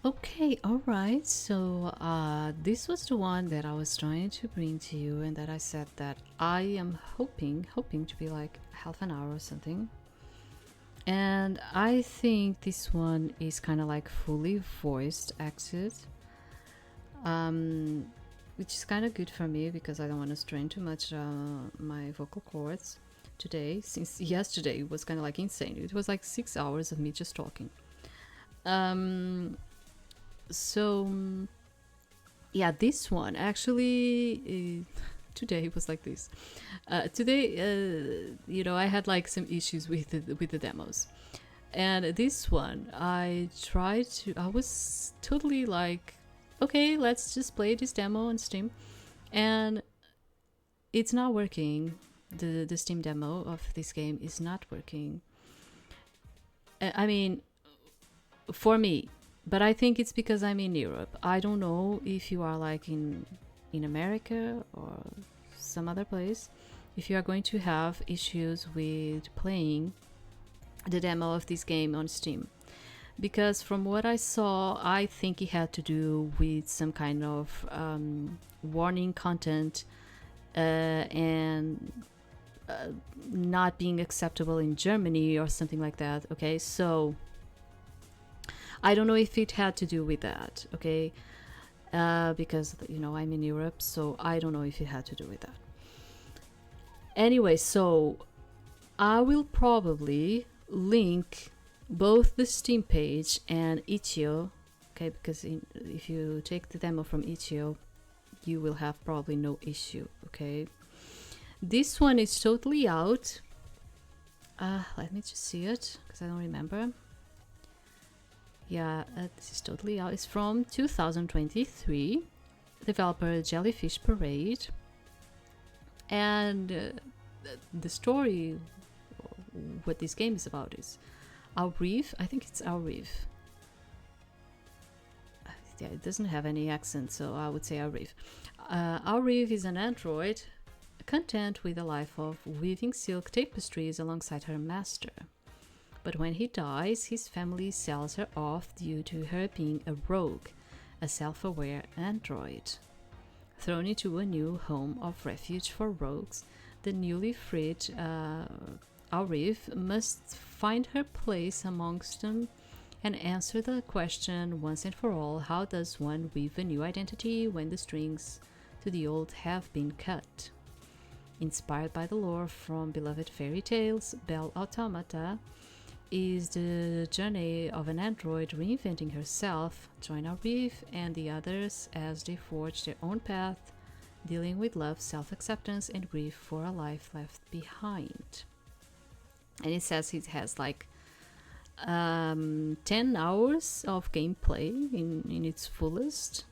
Okay, all right. So this was the one that I was trying to bring to you, and that I said that I am hoping to be like half an hour or something. And I think this one is kind of like fully voiced acted, which is kind of good for me because I don't want to strain too much my vocal cords today. Since yesterday was kind of like insane. It was like 6 hours of me just talking. Um, so yeah, this one actually today was like this. Today, I had like some issues with the demos, and this one I tried to. I was totally like, okay, let's just play this demo on Steam, and it's not working. The Steam demo of this game is not working. I mean, for me, but I think it's because I'm in Europe. I don't know if you are like in America or some other place, if you are going to have issues with playing the demo of this game on Steam. Because from what I saw, I think it had to do with some kind of warning content and not being acceptable in Germany or something like that. Okay, so I don't know if it had to do with that. Okay, because I'm in Europe, so I don't know if it had to do with that. Anyway, so I will probably link both the Steam page and itch.io, okay, because if you take the demo from itch.io, you will have probably no issue, okay. This one is totally out. Let me just see it because I don't remember. Yeah, this is totally out. It's from 2023. Developer Jellyfish Parade. And the story, what this game is about, is Aureve. I think it's Aureve. Yeah, it doesn't have any accent, so I would say Aureve. Aureve is an android content with a life of weaving silk tapestries alongside her master. But when he dies, his family sells her off due to her being a rogue, a self-aware android. Thrown into a new home of refuge for rogues, the newly freed Aureve must find her place amongst them and answer the question once and for all: how does one weave a new identity when the strings to the old have been cut? Inspired by the lore from beloved fairy tales, Belle Automata is the journey of an android reinventing herself. Join Aureve and the others as they forge their own path, dealing with love, self-acceptance, and grief for a life left behind. And it says it has like 10 hours of gameplay in its fullest.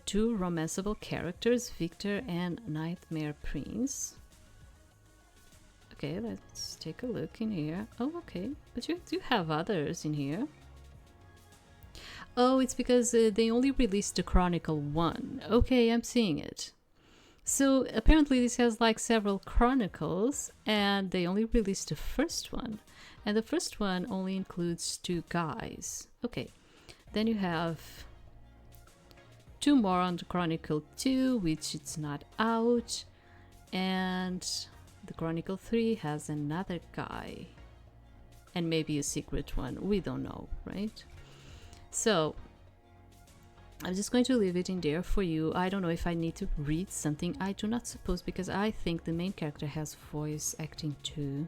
Two romanceable characters, Victor and Nightmare Prince. Okay, let's take a look in here. Oh, okay, but you do have others in here. Oh, it's because they only released the Chronicle 1. Okay, I'm seeing it. So apparently this has like several chronicles, and they only released the first one. And the first one only includes 2 guys. Okay, then you have 2 more on the Chronicle 2, which it's not out. And the Chronicle 3 has another guy. And maybe a secret one. We don't know, right? So I'm just going to leave it in there for you. I don't know if I need to read something. I do not suppose, because I think the main character has voice acting too.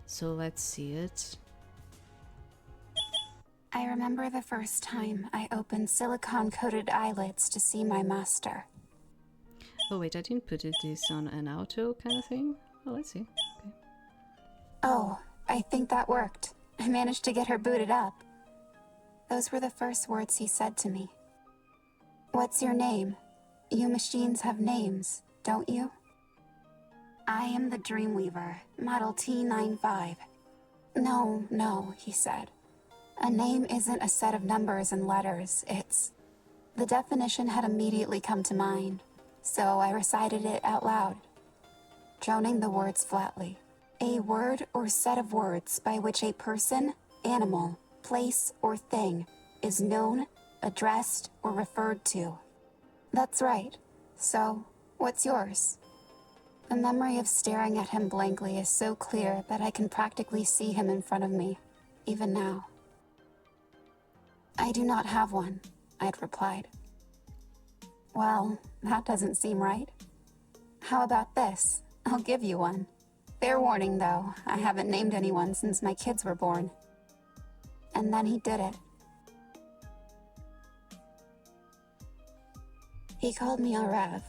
So let's see it. I remember the first time I opened silicone-coated eyelids to see my master. Oh wait, I didn't put this on an auto kind of thing. Oh, let's see. Okay. Oh, I think that worked. I managed to get her booted up. Those were the first words he said to me. What's your name? You machines have names, don't you? I am the Dreamweaver, Model T95. No, he said. A name isn't a set of numbers and letters, it's... The definition had immediately come to mind, so I recited it out loud, droning the words flatly. A word or set of words by which a person, animal, place, or thing is known, addressed, or referred to. That's right. So, what's yours? The memory of staring at him blankly is so clear that I can practically see him in front of me, even now. I do not have one, I'd replied. Well, that doesn't seem right. How about this? I'll give you one. Fair warning, though, I haven't named anyone since my kids were born. And then he did it. He called me Aureve.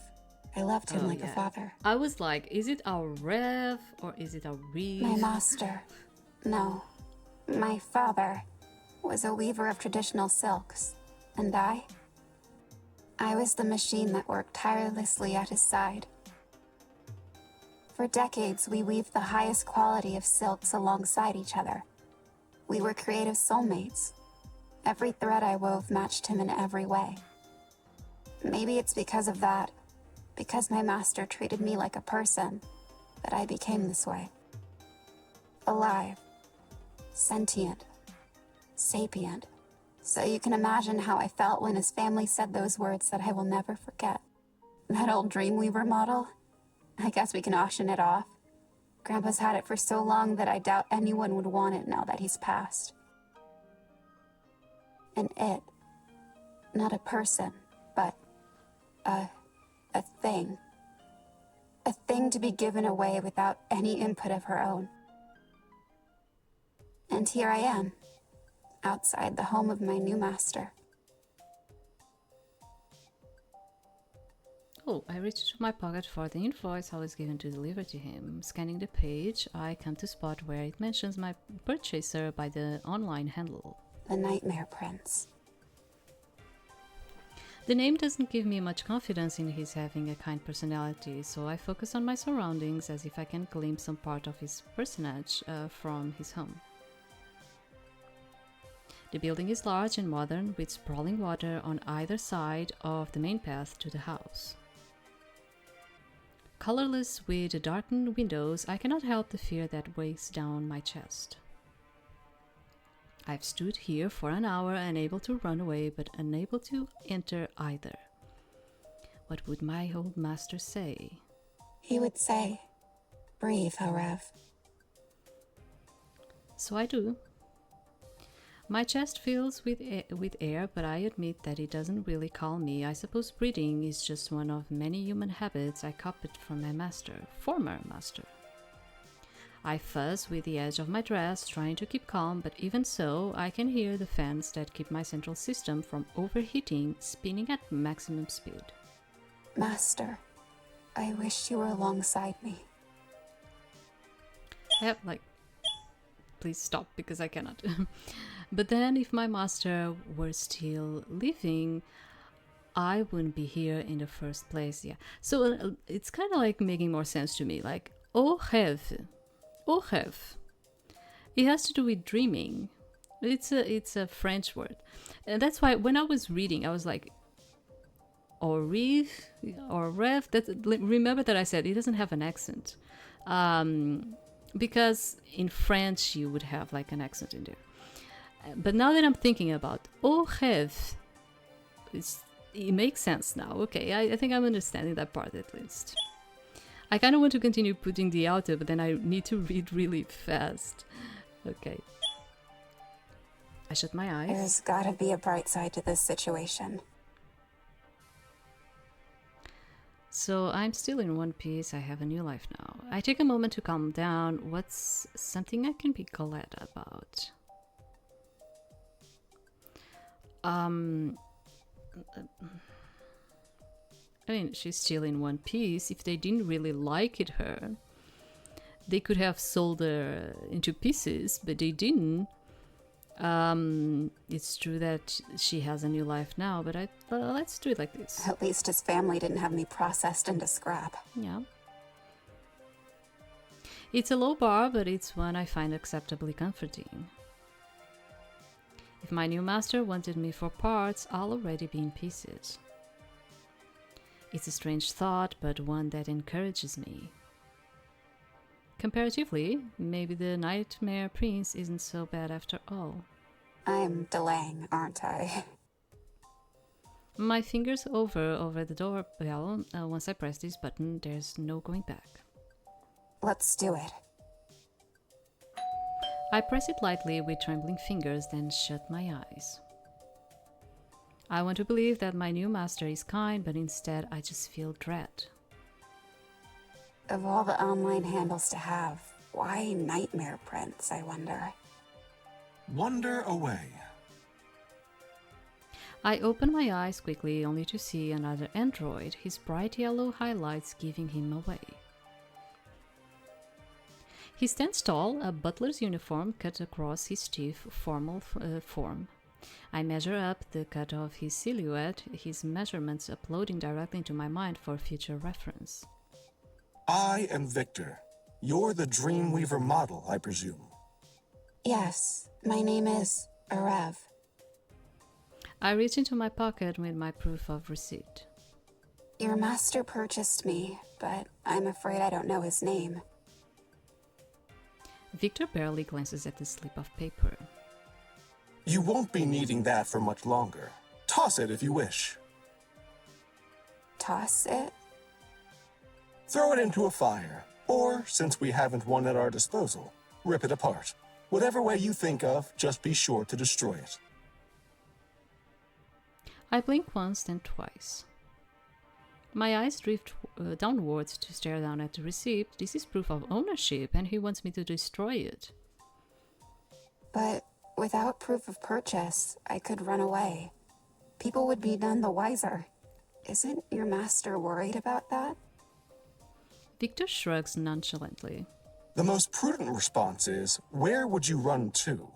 I loved him like a father. I was like, is it Aureve or is it Aureve? My master. No. My father was a weaver of traditional silks. And I was the machine that worked tirelessly at his side. For decades, we weaved the highest quality of silks alongside each other. We were creative soulmates. Every thread I wove matched him in every way. Maybe it's because of that, because my master treated me like a person, that I became this way. Alive, sentient, sapient. So you can imagine how I felt when his family said those words that I will never forget. That old Dreamweaver model? I guess we can auction it off. Grandpa's had it for so long that I doubt anyone would want it now that he's passed. And it, not a person, but a thing. A thing to be given away without any input of her own. And here I am, outside the home of my new master. Oh, I reached into my pocket for the invoice I was given to deliver to him. Scanning the page, I come to a spot where it mentions my purchaser by the online handle. The Nightmare Prince. The name doesn't give me much confidence in his having a kind personality, so I focus on my surroundings as if I can glimpse some part of his personage from his home. The building is large and modern, with sprawling water on either side of the main path to the house. Colorless with darkened windows, I cannot help the fear that weighs down my chest. I've stood here for an hour, unable to run away, but unable to enter either. What would my old master say? He would say, "Breathe, Aureve." So I do. My chest fills with air, but I admit that it doesn't really calm me. I suppose breathing is just one of many human habits I copied from my former master. I fuzz with the edge of my dress, trying to keep calm, but even so, I can hear the fans that keep my central system from overheating, spinning at maximum speed. Master, I wish you were alongside me. Please stop, because I cannot. But then, if my master were still living, I wouldn't be here in the first place. Yeah. So it's kind of like making more sense to me. Like, Aureve. It has to do with dreaming. It's a French word. And that's why when I was reading, I was like, Aureve. Remember that I said it doesn't have an accent. Because in French you would have like an accent in there. But now that I'm thinking about Aureve, it makes sense now. Okay, I think I'm understanding that part at least. I kind of want to continue putting the auto, but then I need to read really fast. Okay. I shut my eyes. There's gotta be a bright side to this situation. So I'm still in one piece. I have a new life now. I take a moment to calm down. What's something I can be glad about? I mean, she's still in one piece. If they didn't really like her, they could have sold her into pieces, but they didn't. It's true that she has a new life now, but let's do it like this. At least his family didn't have me processed into scrap. Yeah. It's a low bar, but it's one I find acceptably comforting. If my new master wanted me for parts, I'll already be in pieces. It's a strange thought, but one that encourages me. Comparatively, maybe the Nightmare Prince isn't so bad after all. I'm delaying, aren't I? My fingers over the doorbell. Once I press this button, there's no going back. Let's do it. I press it lightly with trembling fingers, then shut my eyes. I want to believe that my new master is kind, but instead I just feel dread. Of all the online handles to have, why Nightmare Prince, I wonder? Wonder away. I open my eyes quickly, only to see another android, his bright yellow highlights giving him away. He stands tall, a butler's uniform cut across his stiff, formal form. I measure up the cut of his silhouette, his measurements uploading directly into my mind for future reference. I am Victor. You're the Dreamweaver model, I presume. Yes, my name is Aureve. I reach into my pocket with my proof of receipt. Your master purchased me, but I'm afraid I don't know his name. Victor barely glances at the slip of paper. You won't be needing that for much longer. Toss it if you wish. Toss it? Throw it into a fire. Or, since we haven't one at our disposal, rip it apart. Whatever way you think of, just be sure to destroy it. I blink once, then twice. My eyes drift downwards to stare down at the receipt. This is proof of ownership, and he wants me to destroy it. But without proof of purchase, I could run away. People would be none the wiser. Isn't your master worried about that? Victor shrugs nonchalantly. The most prudent response is, where would you run to?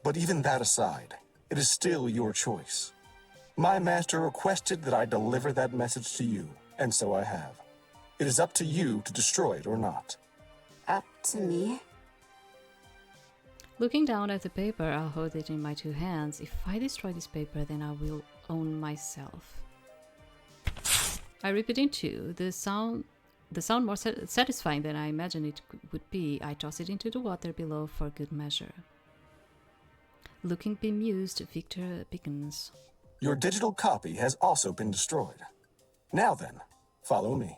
But even that aside, it is still your choice. My master requested that I deliver that message to you, and so I have. It is up to you to destroy it or not. Up to me? Looking down at the paper, I'll hold it in my two hands. If I destroy this paper, then I will own myself. I rip it in two. The sound more satisfying than I imagined it would be. I toss it into the water below for good measure. Looking bemused, Victor begins. Your digital copy has also been destroyed. Now then, follow me.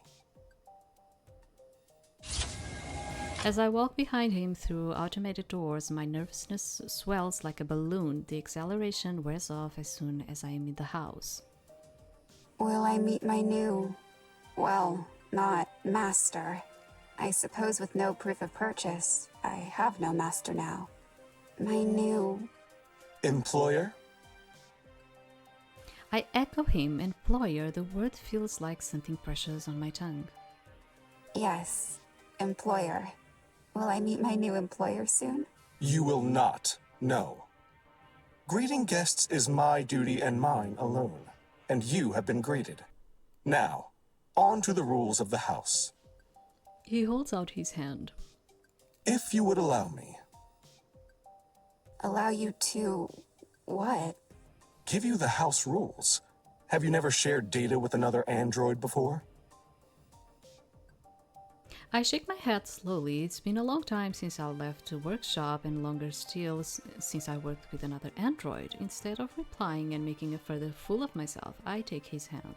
As I walk behind him through automated doors, my nervousness swells like a balloon. The acceleration wears off as soon as I am in the house. Will I meet my new... well, not master. I suppose with no proof of purchase, I have no master now. My new... Employer? I echo him, employer. The word feels like something precious on my tongue. Yes, employer. Will I meet my new employer soon? You will not, no. Greeting guests is my duty and mine alone, and you have been greeted. Now, on to the rules of the house. He holds out his hand. If you would allow me. Allow you to... what? Give you the house rules. Have you never shared data with another android before? I shake my head slowly. It's been a long time since I left the workshop, and longer still since I worked with another android. Instead of replying and making a further fool of myself, I take his hand.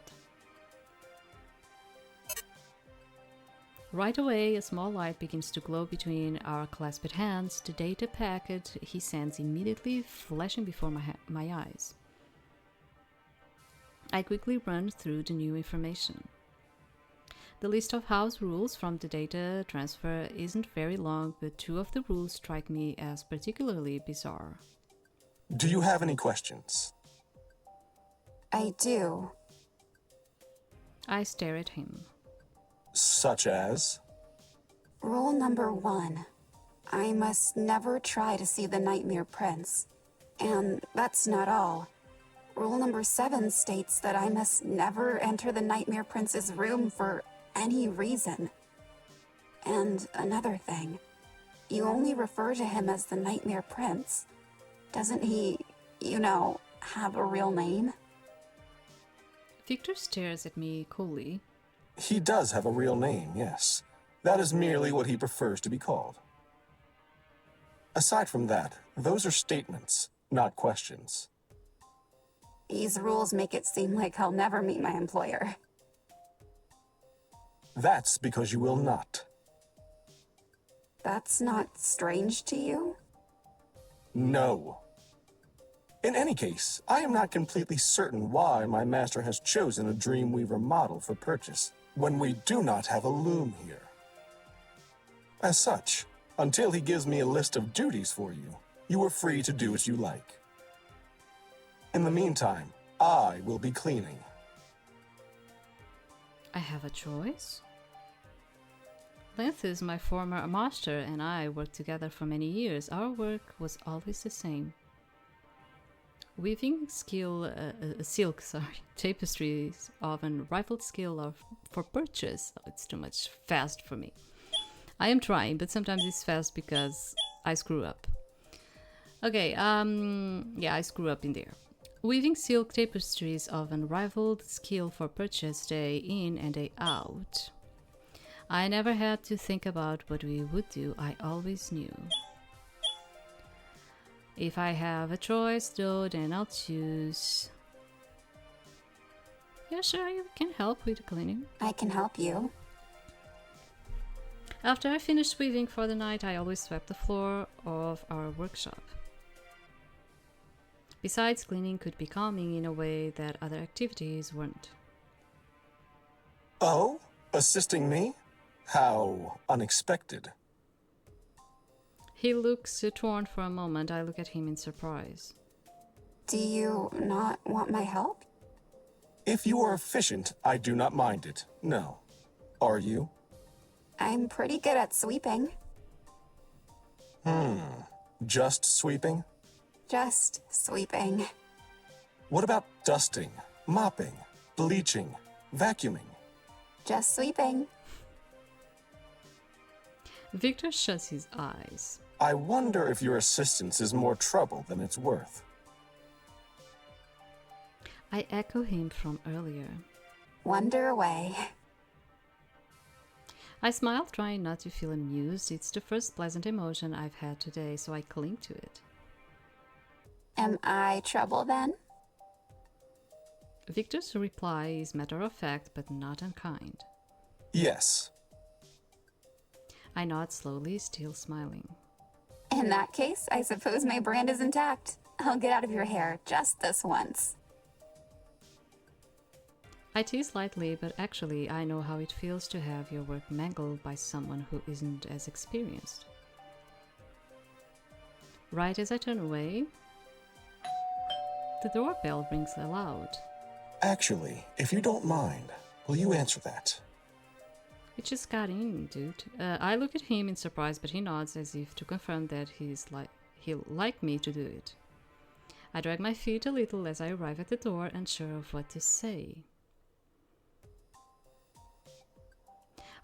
Right away, a small light begins to glow between our clasped hands. The data packet he sends immediately flashing before my eyes. I quickly run through the new information. The list of house rules from the data transfer isn't very long, but two of the rules strike me as particularly bizarre. Do you have any questions? I do. I stare at him. Such as? Rule number 1. I must never try to see the Nightmare Prince. And that's not all. Rule number 7 states that I must never enter the Nightmare Prince's room for any reason. And another thing, you only refer to him as the Nightmare Prince. Doesn't he, have a real name? Victor stares at me coolly. He does have a real name, yes. That is merely what he prefers to be called. Aside from that, those are statements. not questions. These rules make it seem like I'll never meet my employer. That's because you will not. That's not strange to you? No. In any case, I am not completely certain why my master has chosen a Dreamweaver model for purchase when we do not have a loom here. As such, until he gives me a list of duties for you, you are free to do as you like. In the meantime, I will be cleaning. I have a choice? Lynth is my former master and I worked together for many years. Our work was always the same. Weaving silk tapestries of unrivaled skill for purchase. Oh, it's too much fast for me. I am trying, but sometimes it's fast because I screw up. Okay, yeah, I screw up in there. Weaving silk tapestries of unrivaled skill for purchase day in and day out. I never had to think about what we would do, I always knew. If I have a choice though, then I'll choose... Yeah, sure, you can help with the cleaning. I can help you. After I finished weaving for the night, I always swept the floor of our workshop. Besides, cleaning could be calming in a way that other activities weren't. Oh? Assisting me? How unexpected. He looks torn for a moment. I look at him in surprise. Do you not want my help? If you are efficient, I do not mind it. No. Are you? I'm pretty good at sweeping. Just sweeping? Just sweeping. What about dusting, mopping, bleaching, vacuuming? Just sweeping. Victor shuts his eyes. I wonder if your assistance is more trouble than it's worth. I echo him from earlier. Wonder away. I smile, trying not to feel amused. It's the first pleasant emotion I've had today, so I cling to it. Am I trouble then? Victor's reply is matter-of-fact, but not unkind. Yes. I nod slowly, still smiling. In that case, I suppose my brand is intact. I'll get out of your hair just this once. I tease lightly, but actually I know how it feels to have your work mangled by someone who isn't as experienced. Right as I turn away, the doorbell rings aloud. Actually, if you don't mind, will you answer that? It just got in, dude. I look at him in surprise, but he nods as if to confirm that he'll like me to do it. I drag my feet a little as I arrive at the door, unsure of what to say.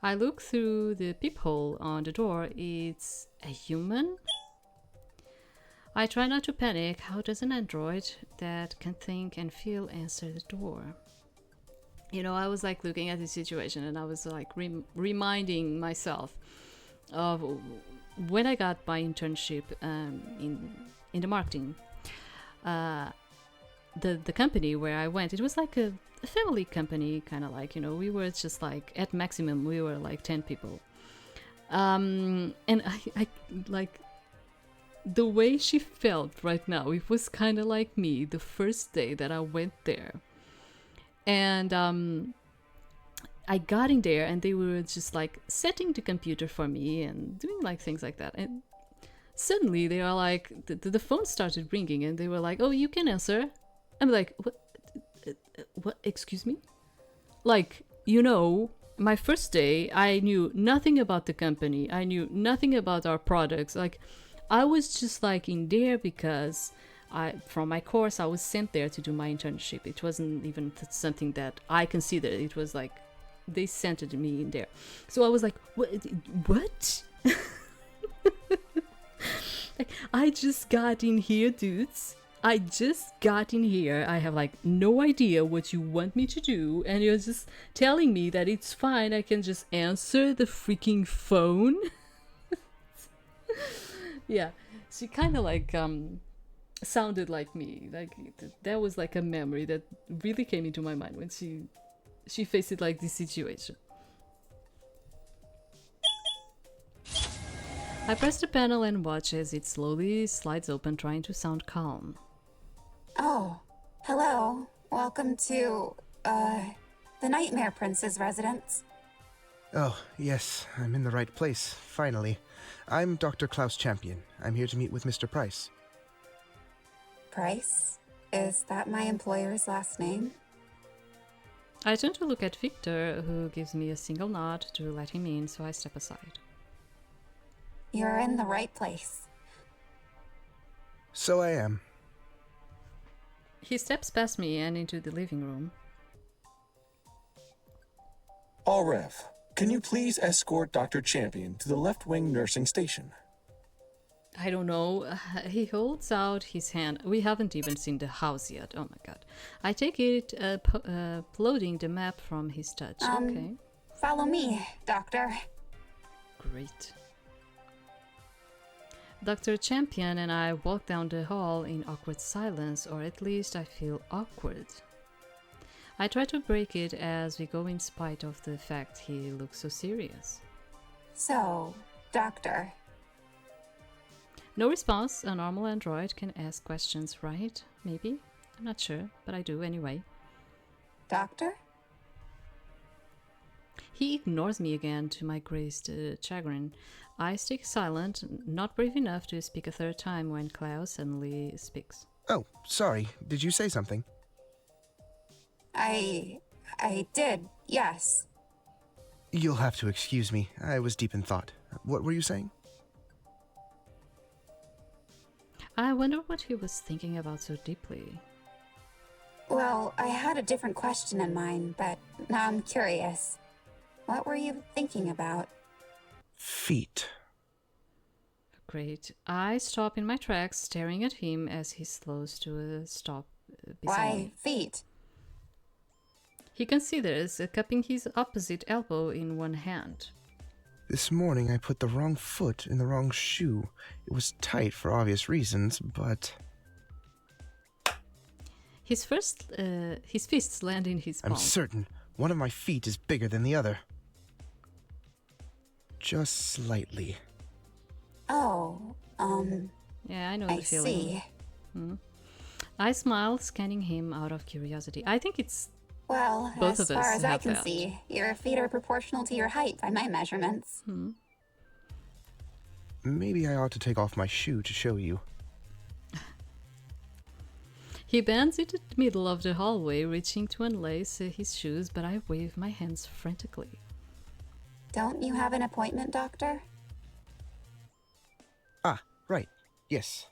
I look through the peephole on the door. It's a human? I try not to panic. How does an android that can think and feel answer the door? You know, I was like looking at the situation and I was like reminding myself of when I got my internship in the marketing. The company where I went, it was like a family company, kind of like, you know, we were just like at maximum we were like 10 people. And I like the way she felt right now, it was kind of like me the first day that I went there. And I got in there and they were just like setting the computer for me and doing like things like that. And suddenly they are like, the phone started ringing and they were like, oh, you can answer. I'm like, what, excuse me? Like, you know, my first day, I knew nothing about the company. I knew nothing about our products. Like, I was just like in there because from my course, I was sent there to do my internship. It wasn't even something that I considered. It was like they sent me in there. So I was like, what? Like, I just got in here, dudes. I just got in here. I have like no idea what you want me to do. And you're just telling me that it's fine. I can just answer the freaking phone. Yeah. She kind of like, sounded like me. Like that was like a memory that really came into my mind when she faced it like this situation. I press the panel and watch as it slowly slides open, trying to sound calm. Oh, hello. Welcome to, the Nightmare Prince's residence. Oh, yes, I'm in the right place, finally. I'm Dr. Klaus Champion. I'm here to meet with Mr. Price. Price? Is that my employer's last name? I turn to look at Victor, who gives me a single nod to let him in, so I step aside. You're in the right place. So I am. He steps past me and into the living room. Aureve, can you please escort Dr. Champion to the left wing nursing station? I don't know. He holds out his hand. We haven't even seen the house yet. Oh my god. I take it, uploading the map from his touch. Okay. Follow me, Doctor. Great. Dr. Champion and I walk down the hall in awkward silence, or at least I feel awkward. I try to break it as we go in spite of the fact he looks so serious. So, Doctor. No response. A normal android can ask questions, right? Maybe? I'm not sure, but I do anyway. Doctor? He ignores me again, to my greatest chagrin. I stay silent, not brave enough to speak a third time when Klaus suddenly speaks. Oh, sorry. Did you say something? I did, yes. You'll have to excuse me. I was deep in thought. What were you saying? I wonder what he was thinking about so deeply. Well, I had a different question in mind, but now I'm curious. What were you thinking about? Feet. Great. I stop in my tracks, staring at him as he slows to a stop beside Why me. feet? He considers cupping his opposite elbow in one hand. This morning I put the wrong foot in the wrong shoe. It was tight for obvious reasons, but... His fists land in his palm. I'm certain one of my feet is bigger than the other. Just slightly. Oh, Yeah, I know I the feeling. see. I smile, scanning him out of curiosity. I think it's Well, Both as of far us as I have can that. see, your feet are proportional to your height by my measurements. Maybe I ought to take off my shoe to show you. He bends into the middle of the hallway, reaching to unlace his shoes, but I wave my hands frantically. Don't you have an appointment, Doctor? Ah, right. Yes.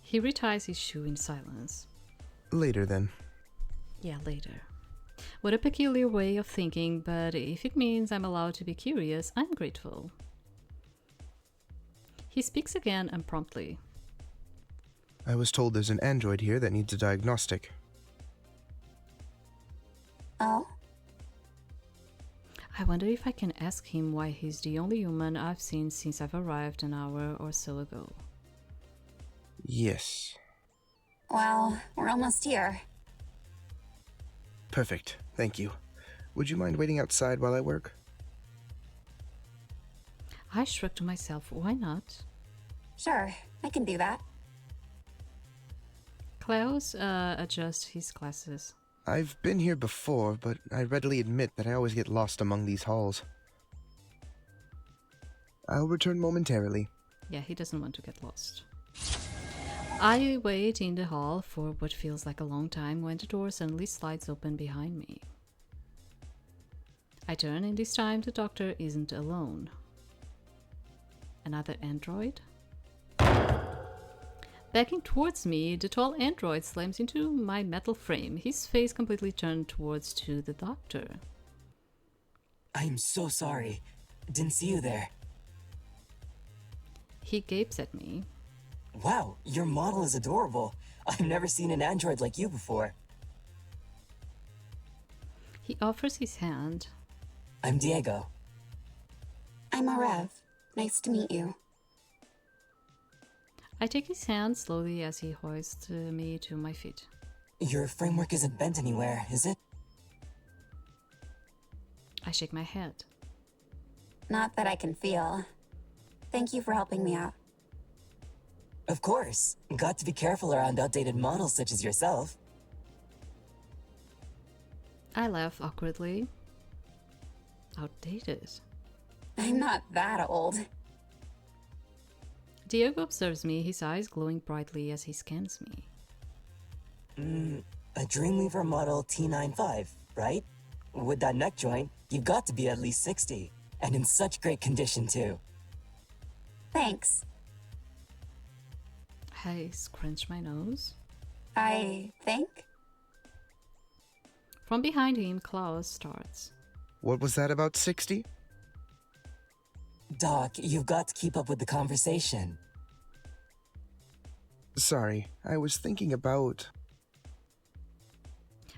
He reties his shoe in silence. Later then. Yeah, later. What a peculiar way of thinking, but if it means I'm allowed to be curious, I'm grateful. He speaks again unpromptly. I was told there's an android here that needs a diagnostic. Oh? I wonder if I can ask him why he's the only human I've seen since I've arrived an hour or so ago. Yes. Well, we're almost here. Perfect. Thank you. Would you mind waiting outside while I work? I shrug to myself, why not? Sure, I can do that. Klaus adjusts his glasses. I've been here before, but I readily admit that I always get lost among these halls. I'll return momentarily. Yeah, he doesn't want to get lost. I wait in the hall for what feels like a long time when the door suddenly slides open behind me. I turn, and this time the doctor isn't alone. Another android? Backing towards me, the tall android slams into my metal frame, his face completely turned towards to the doctor. I am so sorry. Didn't see you there. He gapes at me. Wow, your model is adorable. I've never seen an android like you before. He offers his hand. I'm Diego. I'm Aureve. Nice to meet you. I take his hand slowly as he hoists me to my feet. Your framework isn't bent anywhere, is it? I shake my head. Not that I can feel. Thank you for helping me out. Of course. Got to be careful around outdated models such as yourself. I laugh awkwardly. Outdated. I'm not that old. Diego observes me, his eyes glowing brightly as he scans me. A Dreamweaver model T95, right? With that neck joint, you've got to be at least 60. And in such great condition, too. Thanks. I scrunch my nose. I think? From behind him, Klaus starts. What was that about 60? Doc, you've got to keep up with the conversation. Sorry, I was thinking about...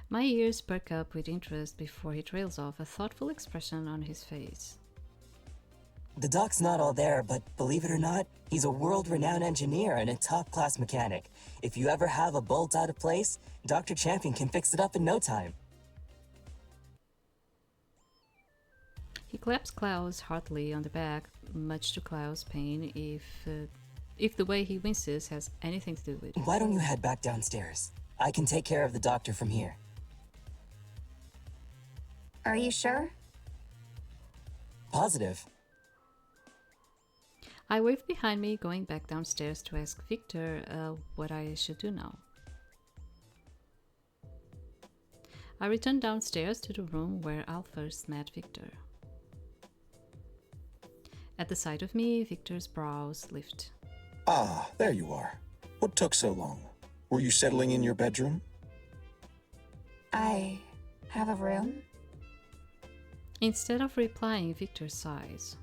My ears perk up with interest before he trails off, a thoughtful expression on his face. The doc's not all there, but believe it or not, he's a world-renowned engineer and a top-class mechanic. If you ever have a bolt out of place, Dr. Champion can fix it up in no time. He claps Klaus heartily on the back, much to Klaus' pain, if the way he winces has anything to do with it. Why don't you head back downstairs? I can take care of the doctor from here. Are you sure? Positive. I wave behind me, going back downstairs to ask Victor what I should do now. I return downstairs to the room where I first met Victor. At the sight of me, Victor's brows lift. Ah, there you are. What took so long? Were you settling in your bedroom? I have a room? Instead of replying, Victor sighs.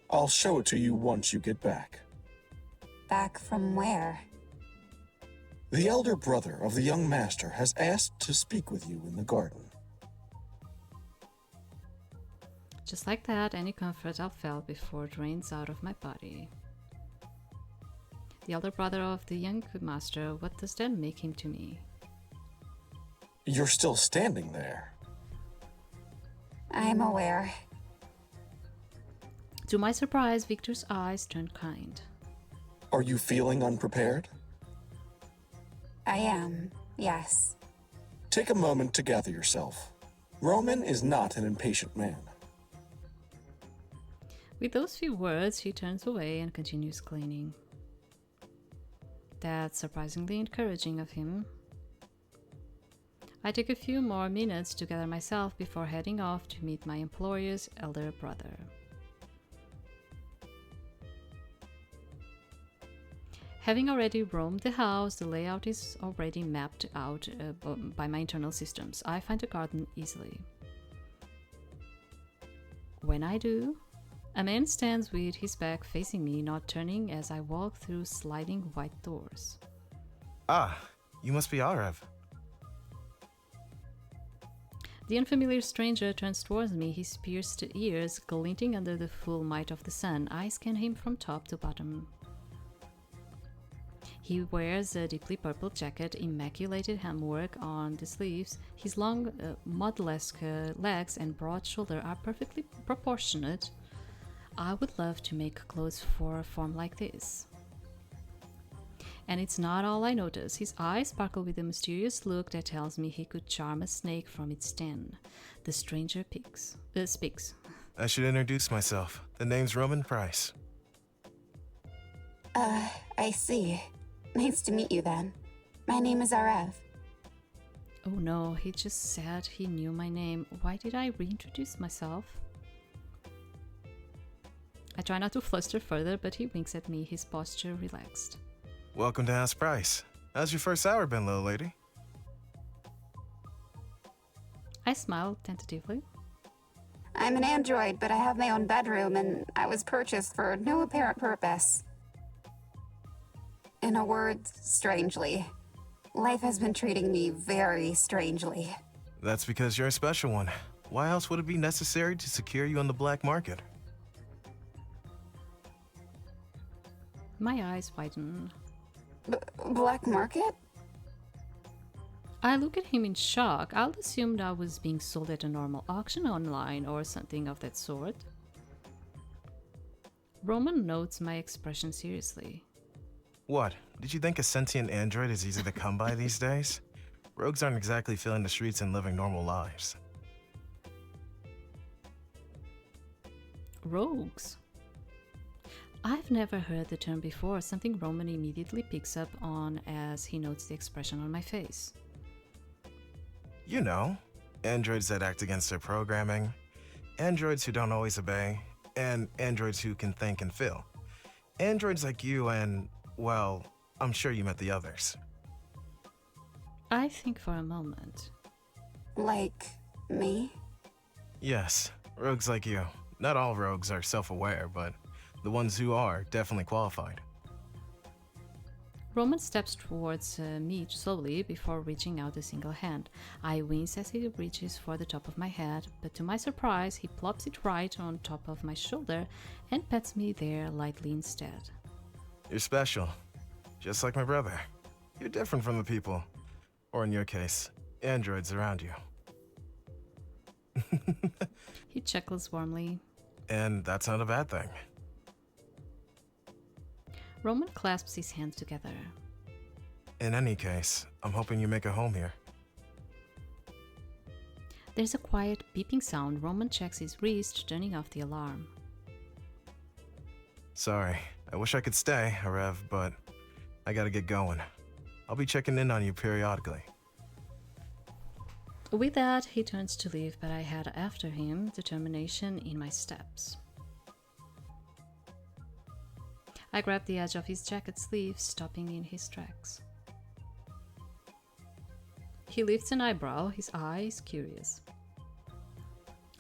I'll show it to you once you get back. Back from where? The elder brother of the young master has asked to speak with you in the garden. Just like that, any comfort I felt before drains out of my body. The elder brother of the young master, what does that make him to me? You're still standing there. I'm aware. To my surprise, Victor's eyes turned kind. Are you feeling unprepared? I am, yes. Take a moment to gather yourself. Roman is not an impatient man. With those few words, he turns away and continues cleaning. That's surprisingly encouraging of him. I take a few more minutes to gather myself before heading off to meet my employer's elder brother. Having already roamed the house, the layout is already mapped out by my internal systems. I find the garden easily. When I do, a man stands with his back facing me, not turning as I walk through sliding white doors. Ah, you must be Aureve. The unfamiliar stranger turns towards me, his pierced ears glinting under the full might of the sun. I scan him from top to bottom. He wears a deeply purple jacket, immaculated handwork on the sleeves. His long, model-esque legs and broad shoulder are perfectly proportionate. I would love to make clothes for a form like this. And it's not all I notice. His eyes sparkle with a mysterious look that tells me he could charm a snake from its den. The stranger speaks. I should introduce myself. The name's Roman Price. I see. Nice to meet you then. My name is Aureve. Oh no, he just said he knew my name. Why did I reintroduce myself? I try not to fluster further, but he winks at me, his posture relaxed. Welcome to House Price. How's your first hour been, little lady? I smiled tentatively. I'm an android, but I have my own bedroom, and I was purchased for no apparent purpose. In a word, strangely. Life has been treating me very strangely. That's because you're a special one. Why else would it be necessary to secure you on the black market? My eyes widen. Black market? I look at him in shock. I'll assume that was being sold at a normal auction online or something of that sort. Roman notes my expression seriously. What? Did you think a sentient android is easy to come by these days? Rogues aren't exactly filling the streets and living normal lives. Rogues? I've never heard the term before, something Roman immediately picks up on as he notes the expression on my face. You know, androids that act against their programming, androids who don't always obey, and androids who can think and feel. Androids like you and, well, I'm sure you met the others. I think for a moment. Like me? Yes, rogues like you. Not all rogues are self-aware, but the ones who are definitely qualified. Roman steps towards me slowly before reaching out a single hand. I wince as he reaches for the top of my head, but to my surprise, he plops it right on top of my shoulder and pats me there lightly instead. You're special, just like my brother. You're different from the people, or in your case, androids around you. He chuckles warmly. And that's not a bad thing. Roman clasps his hands together. In any case, I'm hoping you make a home here. There's a quiet beeping sound. Roman checks his wrist, turning off the alarm. Sorry, I wish I could stay, Aureve, but I gotta get going. I'll be checking in on you periodically. With that, he turns to leave, but I head after him, determination in my steps. I grab the edge of his jacket sleeve, stopping in his tracks. He lifts an eyebrow, his eye is curious.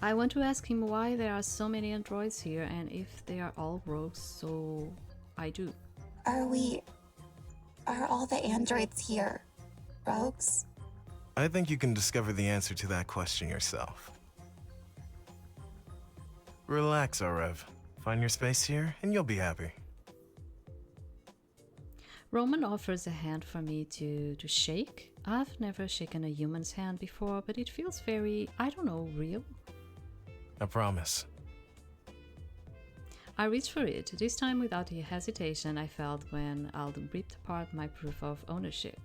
I want to ask him why there are so many androids here and if they are all rogues, so I do. Are all the androids here rogues? I think you can discover the answer to that question yourself. Relax, Aureve. Find your space here, and you'll be happy. Roman offers a hand for me to shake. I've never shaken a human's hand before, but it feels very, I don't know, real. I promise. I reach for it, this time without the hesitation I felt when Alden ripped apart my proof of ownership.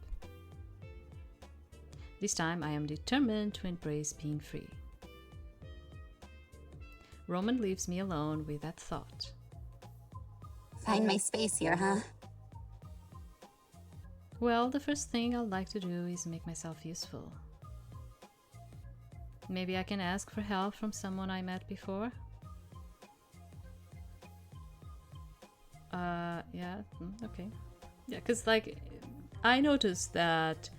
This time I am determined to embrace being free. Roman leaves me alone with that thought. Find my space here, huh? Well, the first thing I'd like to do is make myself useful. Maybe I can ask for help from someone I met before? Okay. Yeah, because, like, I noticed that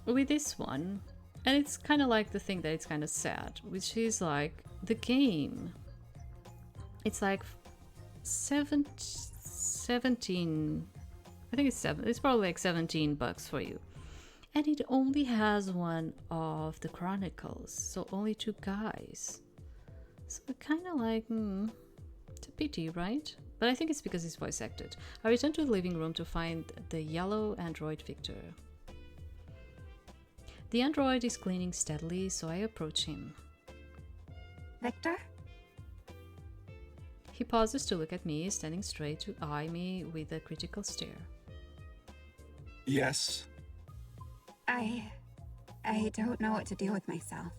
with this one, and it's kind of like the thing that it's kind of sad, which is like the game. It's like 17, I think it's probably like $17 for you. And it only has one of the chronicles, so only 2 guys. So kind of like, it's a pity, right? But I think it's because it's voice acted. I return to the living room to find the yellow android Victor. The android is cleaning steadily, so I approach him. Victor? He pauses to look at me, standing straight to eye me with a critical stare. Yes? I don't know what to do with myself.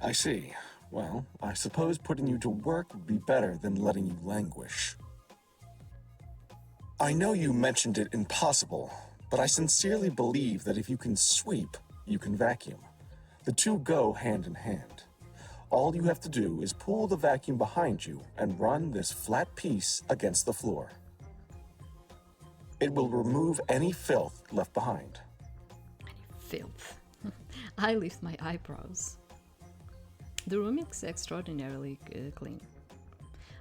I see. Well, I suppose putting you to work would be better than letting you languish. I know you mentioned it impossible, but I sincerely believe that if you can sweep, you can vacuum. The two go hand in hand. All you have to do is pull the vacuum behind you and run this flat piece against the floor. It will remove any filth left behind. Filth. I lift my eyebrows. The room is extraordinarily clean.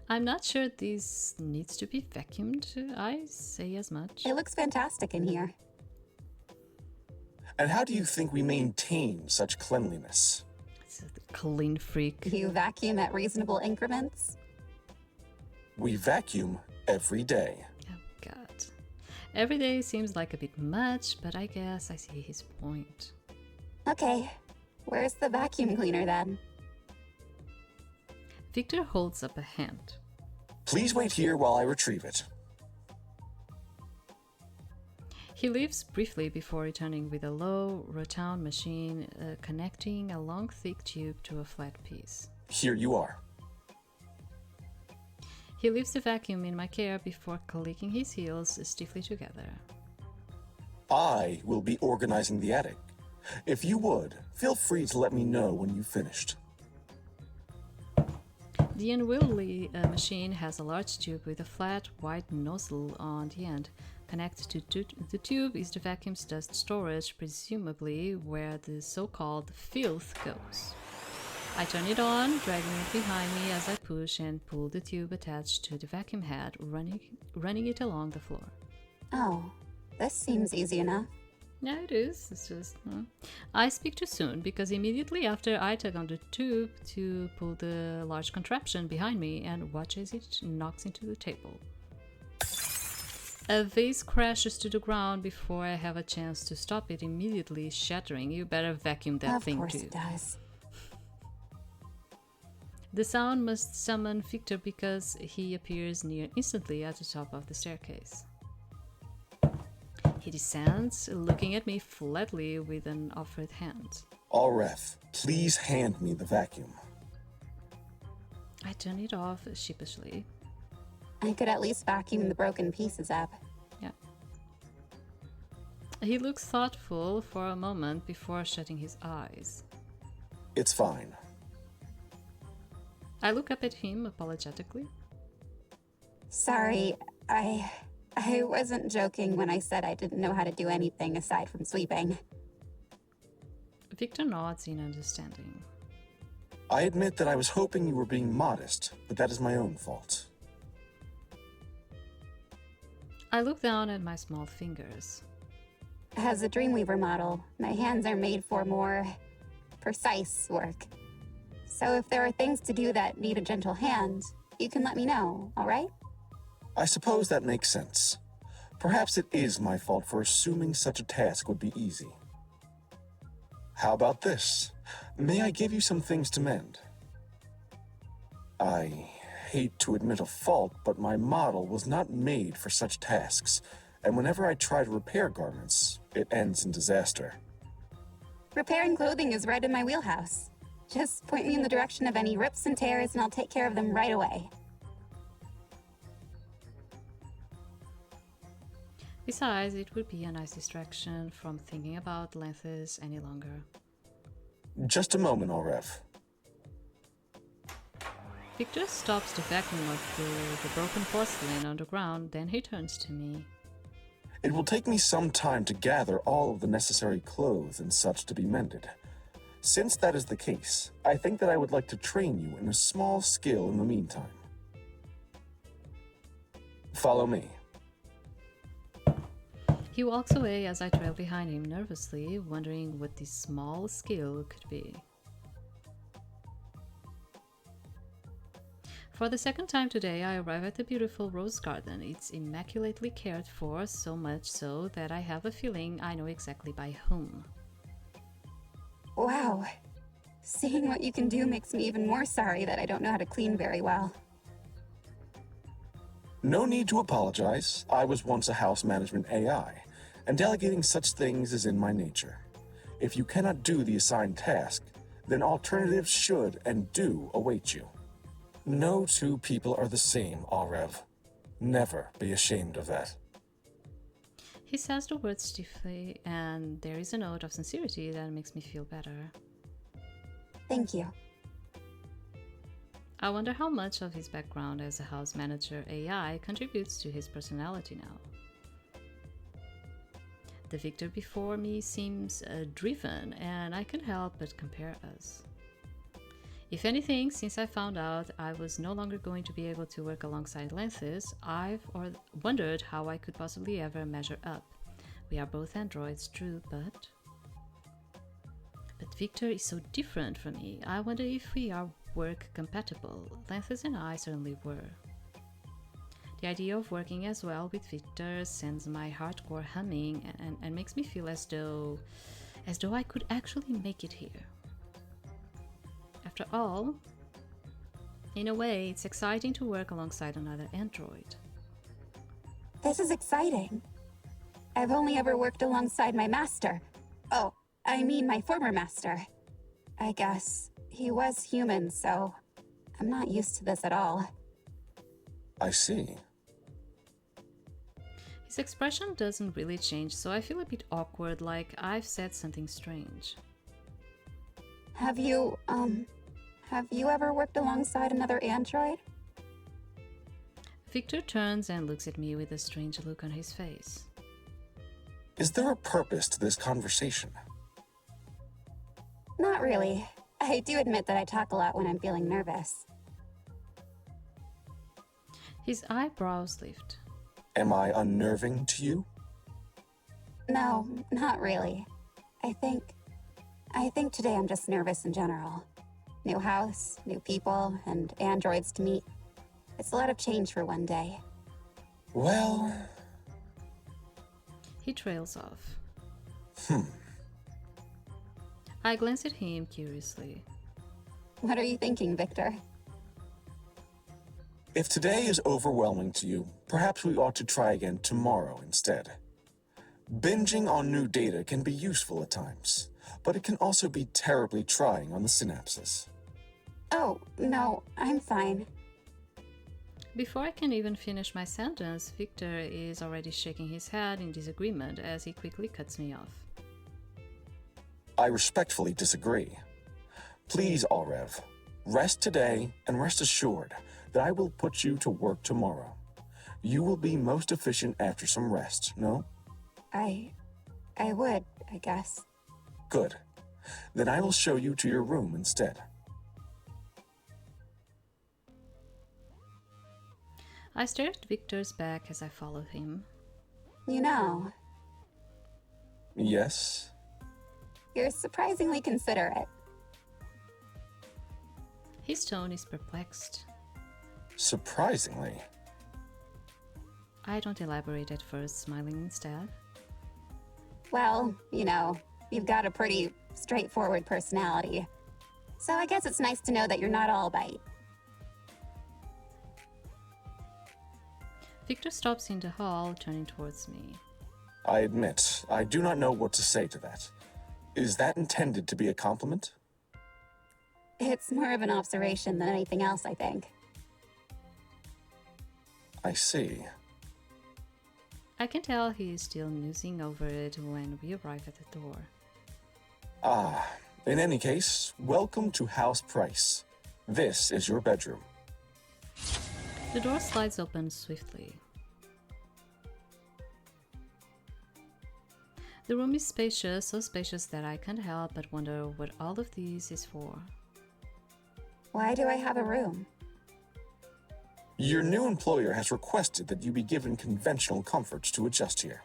I'm not sure this needs to be vacuumed. I say as much. It looks fantastic in here. And how do you think we maintain such cleanliness? It's a clean freak. You vacuum at reasonable increments? We vacuum Every day. Oh god. Every day seems like a bit much, but I guess I see his point. Okay, where's the vacuum cleaner then? Victor holds up a hand. Please wait here while I retrieve it. He leaves briefly before returning with a low, rotund machine connecting a long, thick tube to a flat piece. Here you are. He leaves the vacuum in my care before clicking his heels stiffly together. I will be organizing the attic. If you would, feel free to let me know when you've finished. The unwieldy machine has a large tube with a flat, white nozzle on the end. Connected to the tube is the vacuum's dust storage, presumably where the so-called filth goes. I turn it on, dragging it behind me as I push and pull the tube attached to the vacuum head, running it along the floor. Oh, this seems easy enough. Yeah, it is. It's just... I speak too soon, because immediately after I tug on the tube to pull the large contraption behind me and watch as it knocks into the table. A vase crashes to the ground before I have a chance to stop it, immediately shattering. You better vacuum that thing too. Of course it does. The sound must summon Victor because he appears near instantly at the top of the staircase. He descends, looking at me flatly with an offered hand. Aureve, please hand me the vacuum. I turn it off sheepishly. I could at least vacuum the broken pieces up. Yeah. He looks thoughtful for a moment before shutting his eyes. It's fine. I look up at him apologetically. Sorry, I wasn't joking when I said I didn't know how to do anything aside from sweeping. Victor nods in understanding. I admit that I was hoping you were being modest, but that is my own fault. I look down at my small fingers. As a Dreamweaver model, my hands are made for more precise work. So if there are things to do that need a gentle hand, you can let me know, all right? I suppose that makes sense. Perhaps it is my fault for assuming such a task would be easy. How about this? May I give you some things to mend? I hate to admit a fault, but my model was not made for such tasks, and whenever I try to repair garments, it ends in disaster. Repairing clothing is right in my wheelhouse. Just point me in the direction of any rips and tears and I'll take care of them right away. Besides, it would be a nice distraction from thinking about lengths any longer. Just a moment, Aureve. Victor stops the vacuum of the broken porcelain on the ground, then he turns to me. It will take me some time to gather all of the necessary clothes and such to be mended. Since that is the case, I think that I would like to train you in a small skill in the meantime. Follow me. He walks away as I trail behind him nervously, wondering what this small skill could be. For the second time today, I arrive at the beautiful rose garden. It's immaculately cared for, so much so that I have a feeling I know exactly by whom. Wow. Seeing what you can do makes me even more sorry that I don't know how to clean very well. No need to apologize. I was once a house management AI, and delegating such things is in my nature. If you cannot do the assigned task, then alternatives should and do await you. No two people are the same, Aureve. Never be ashamed of that. He says the words stiffly, and there is a note of sincerity that makes me feel better. Thank you. I wonder how much of his background as a house manager AI contributes to his personality now. The Victor before me seems driven, and I can't help but compare us. If anything, since I found out I was no longer going to be able to work alongside Lanthus, I've wondered how I could possibly ever measure up. We are both androids, true, but Victor is so different from me. I wonder if we are work compatible. Lanthus and I certainly were. The idea of working as well with Victor sends my hardcore humming and makes me feel as though I could actually make it here. After all, in a way, it's exciting to work alongside another android. This is exciting. I've only ever worked alongside my master. Oh, I mean my former master. I guess he was human, so I'm not used to this at all. I see. His expression doesn't really change, so I feel a bit awkward, like I've said something strange. Have you ever worked alongside another android? Victor turns and looks at me with a strange look on his face. Is there a purpose to this conversation? Not really. I do admit that I talk a lot when I'm feeling nervous. His eyebrows lift. Am I unnerving to you? No, not really. I think today I'm just nervous in general. New house, new people, and androids to meet. It's a lot of change for one day. Well... He trails off. I glance at him curiously. What are you thinking, Victor? If today is overwhelming to you, perhaps we ought to try again tomorrow instead. Binging on new data can be useful at times, but it can also be terribly trying on the synapses. Oh, no, I'm fine. Before I can even finish my sentence, Victor is already shaking his head in disagreement as he quickly cuts me off. I respectfully disagree. Please, Aureve, rest today and rest assured that I will put you to work tomorrow. You will be most efficient after some rest, no? I would, I guess. Good. Then I will show you to your room instead. I stare at Victor's back as I follow him. You know, Yes? you're surprisingly considerate. His tone is perplexed. Surprisingly. I don't elaborate at first, smiling instead. Well, you know, you've got a pretty straightforward personality. So I guess it's nice to know that you're not all bite. Victor stops in the hall, turning towards me. I admit, I do not know what to say to that. Is that intended to be a compliment? It's more of an observation than anything else, I think. I see. I can tell he is still musing over it when we arrive at the door. Ah, in any case, welcome to House Price. This is your bedroom. The door slides open swiftly. The room is spacious, so spacious that I can't help but wonder what all of this is for. Why do I have a room? Your new employer has requested that you be given conventional comforts to adjust here.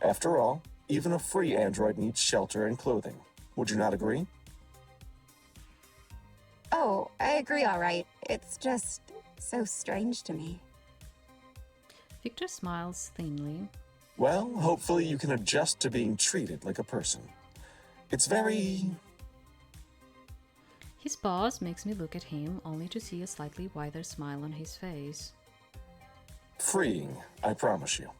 After all, even a free android needs shelter and clothing. Would you not agree? Oh, I agree, all right. It's just so strange to me. Victor smiles thinly. Well, hopefully you can adjust to being treated like a person. It's very... His pause makes me look at him, only to see a slightly wider smile on his face. freeing, I promise you.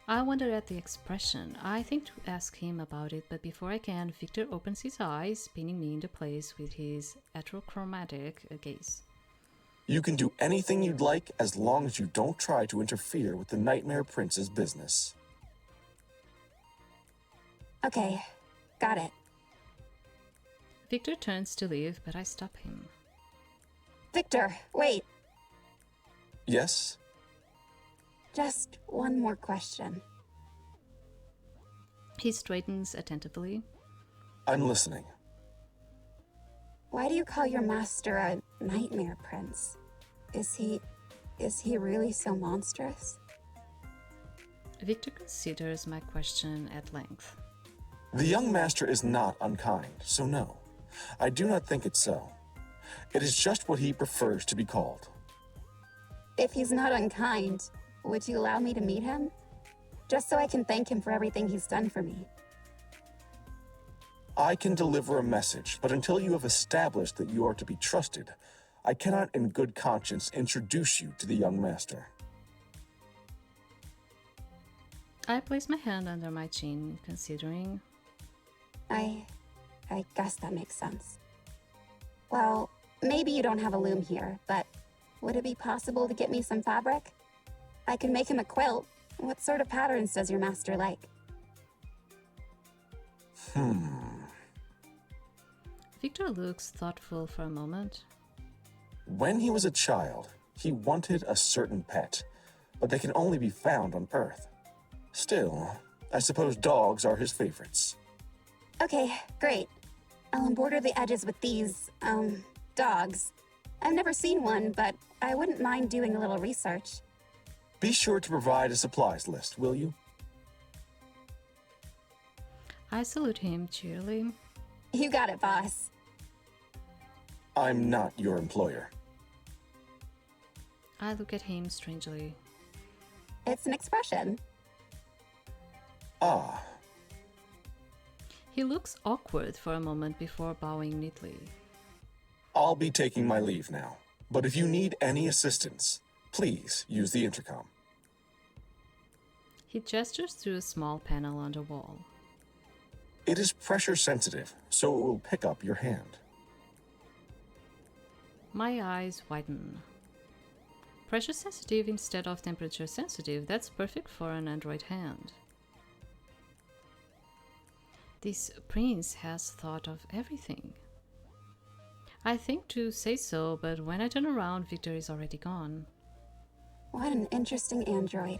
I wonder at the expression. I think to ask him about it, but before I can, Victor opens his eyes, pinning me into place with his heterochromatic gaze. You can do anything you'd like as long as you don't try to interfere with the Nightmare Prince's business. Okay, got it. Victor turns to leave, but I stop him. Victor, wait. Yes? Just one more question. He straightens attentively. I'm listening. Why do you call your master a nightmare prince? Is he really so monstrous? Victor considers my question at length. The young master is not unkind, so no. I do not think it so. It is just what he prefers to be called. If he's not unkind, would you allow me to meet him? Just so I can thank him for everything he's done for me. I can deliver a message, but until you have established that you are to be trusted, I cannot in good conscience introduce you to the young master. I place my hand under my chin, considering. I guess that makes sense. Well, maybe you don't have a loom here, but would it be possible to get me some fabric? I can make him a quilt. What sort of patterns does your master like? Victor looks thoughtful for a moment. When he was a child, he wanted a certain pet, but they can only be found on Earth. Still, I suppose dogs are his favorites. Okay, great. I'll embroider the edges with these, dogs. I've never seen one, but I wouldn't mind doing a little research. Be sure to provide a supplies list, will you? I salute him cheerily. You got it, boss. I'm not your employer. I look at him strangely. It's an expression. Ah, He looks awkward for a moment before bowing neatly. I'll be taking my leave now, but if you need any assistance, please use the intercom. He gestures through a small panel on the wall. It is pressure sensitive, so it will pick up your hand. My eyes widen. Pressure sensitive instead of temperature sensitive, that's perfect for an android hand. This prince has thought of everything. I think to say so, but when I turn around, Victor is already gone. What an interesting android.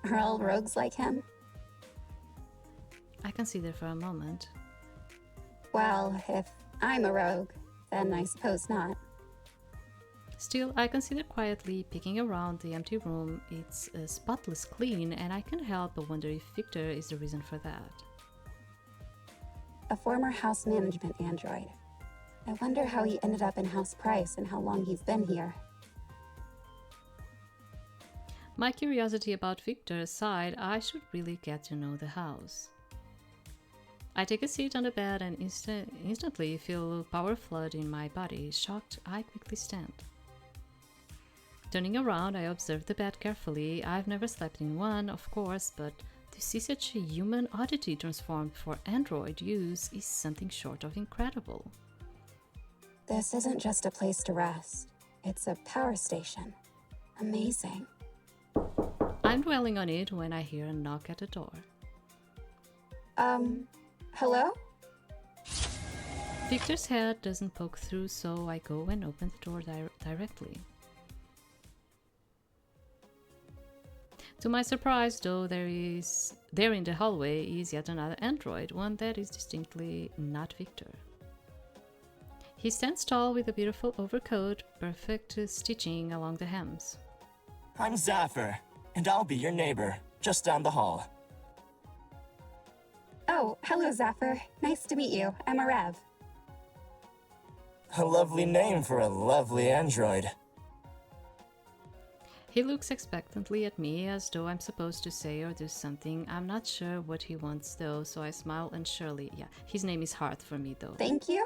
Are all rogues like him? I consider for a moment. Well, if I'm a rogue, then I suppose not. Still, I consider quietly picking around the empty room. It's spotless clean, and I can't help but wonder if Victor is the reason for that. A former house management android. I wonder how he ended up in House Price and how long he's been here. My curiosity about Victor aside, I should really get to know the house. I take a seat on the bed and instantly feel power flood in my body. Shocked, I quickly stand. Turning around, I observe the bed carefully. I've never slept in one, of course, but to see such a human oddity transformed for android use is something short of incredible. This isn't just a place to rest. It's a power station. Amazing. I'm dwelling on it when I hear a knock at the door. Hello? Victor's head doesn't poke through, so I go and open the door directly. To my surprise, though, there in the hallway is yet another android, one that is distinctly not Victor. He stands tall with a beautiful overcoat, perfect stitching along the hems. I'm Zafir, and I'll be your neighbor, just down the hall. Oh, hello, Zafir. Nice to meet you. I'm Aureve. A lovely name for a lovely android. He looks expectantly at me as though I'm supposed to say or do something. I'm not sure what he wants though, so I smile unsurely. Yeah, his name is Heart for me though. Thank you?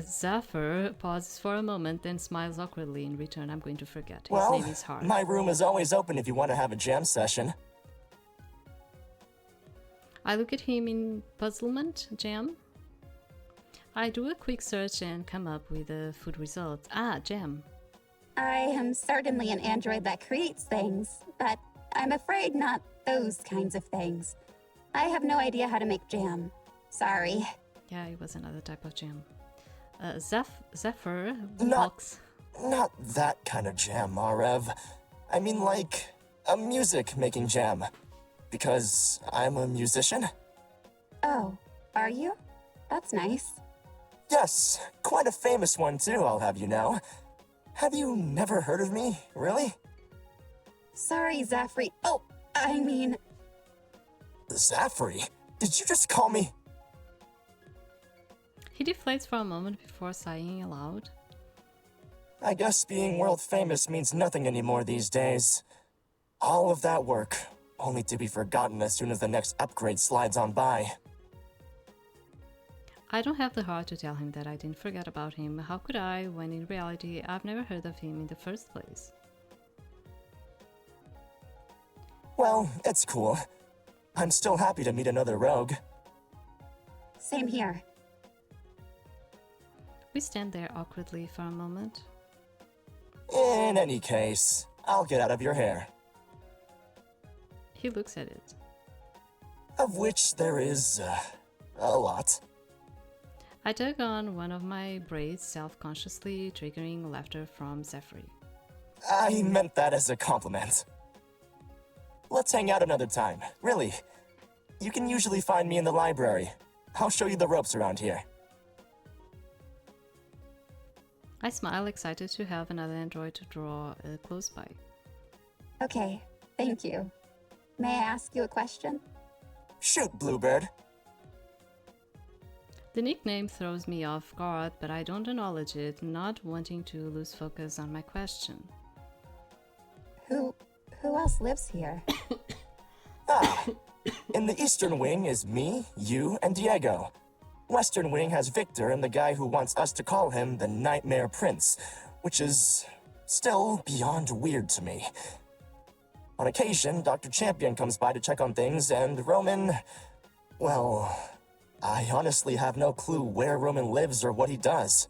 Zafir pauses for a moment, then smiles awkwardly. In return, I'm going to forget. His Well, name is Heart. my room is always open if you want to have a jam session. I look at him in puzzlement. Jam? I do a quick search and come up with the food results. Ah, jam. I am certainly an android that creates things, but I'm afraid not those kinds of things. I have no idea how to make jam. Sorry. Yeah, it was another type of jam. Zephyr Not- walks. Not that kind of jam, Aureve. I mean like a music-making jam. Because I'm a musician? Oh, are you? That's nice. Yes, quite a famous one too, I'll have you know. Have you never heard of me, really? Sorry, Zafri. Oh, I mean... Zafri? Did you just call me? He deflates for a moment before sighing aloud. I guess being world famous means nothing anymore these days. All of that work, only to be forgotten as soon as the next upgrade slides on by. I don't have the heart to tell him that I didn't forget about him. How could I, when in reality I've never heard of him in the first place? Well, it's cool. I'm still happy to meet another rogue. Same here. We stand there awkwardly for a moment. In any case, I'll get out of your hair. He looks at it. Of which there is, a lot. I tug on one of my braids, self-consciously triggering laughter from Zephyr. I meant that as a compliment. Let's hang out another time, really. You can usually find me in the library. I'll show you the ropes around here. I smile, excited to have another android to draw close by. Okay, thank you. May I ask you a question? Shoot, Bluebird. The nickname throws me off guard, but I don't acknowledge it, not wanting to lose focus on my question. Who else lives here? In the Eastern Wing is me, you, and Diego. Western Wing has Victor and the guy who wants us to call him the Nightmare Prince, which is still beyond weird to me. On occasion, Dr. Champion comes by to check on things, and Roman... Well, I honestly have no clue where Roman lives or what he does.